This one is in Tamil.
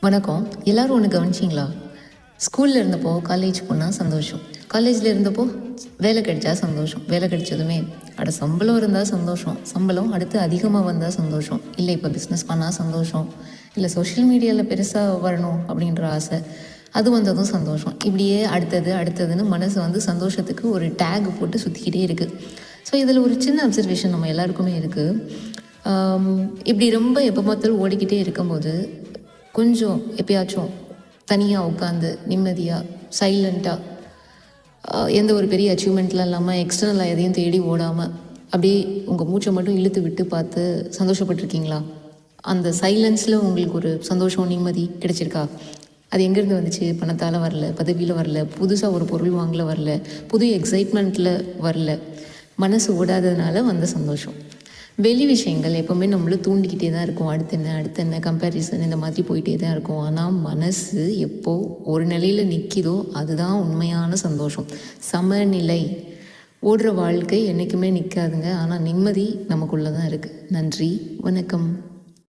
வணக்கம். எல்லோரும் ஒன்று கவனிச்சிங்களா? ஸ்கூலில் இருந்தப்போ காலேஜ் போனால் சந்தோஷம், காலேஜில் இருந்தப்போ வேலை கிடைச்சா சந்தோஷம், வேலை கிடைச்சதுமே சம்பளம் இருந்தால் சந்தோஷம், சம்பளம் அடுத்து அதிகமாக வந்தால் சந்தோஷம், இல்லை இப்போ பிஸ்னஸ் பண்ணால் சந்தோஷம், இல்லை சோஷியல் மீடியாவில் பெருசாக வரணும் அப்படின்ற ஆசை, அது வந்ததும் சந்தோஷம். இப்படியே அடுத்ததுன்னு மனசு சந்தோஷத்துக்கு ஒரு டேக் போட்டு சுற்றிக்கிட்டே இருக்குது. ஸோ இதில் ஒரு சின்ன அப்சர்வேஷன் நம்ம எல்லாருக்குமே இருக்குது. இப்படி ரொம்ப எப்போ பார்த்தாலும் ஓடிக்கிட்டே இருக்கும்போது கொஞ்சம் எப்பயாச்சும் தனியாக உட்காந்து நிம்மதியாக சைலண்ட்டாக எந்த ஒரு பெரிய அச்சீவ்மெண்ட்லாம் இல்லாமல் எக்ஸ்டர்னலாக எதையும் தேடி ஓடாமல் அப்படியே உங்கள் மூச்சை மட்டும் இழுத்து விட்டு பார்த்து சந்தோஷப்பட்டிருக்கீங்களா? அந்த சைலன்ஸில் உங்களுக்கு ஒரு சந்தோஷம் நிம்மதி கிடைச்சிருக்கா? அது எங்கேருந்து வந்துச்சு? பணத்தால் வரல, பதவியில் வரல, புதுசாக ஒரு பொருள் வாங்கல வரல, புது எக்ஸைட்மெண்ட்டில் வரல, மனசு ஓடாததுனால வந்த சந்தோஷம். வெளி விஷயங்கள் எப்போவுமே நம்மளை தூண்டிக்கிட்டே தான் இருக்கும். அடுத்து என்ன கம்பேரிசன் இந்த மாதிரி போயிட்டே தான் இருக்கும். ஆனால் மனசு எப்போ ஒரு நிலையில் நிற்கிதோ அதுதான் உண்மையான சந்தோஷம். சமநிலை. ஓடுற வாழ்க்கை என்றைக்குமே நிற்காதுங்க. ஆனால் நிம்மதி நமக்குள்ளே தான் இருக்குது. நன்றி, வணக்கம்.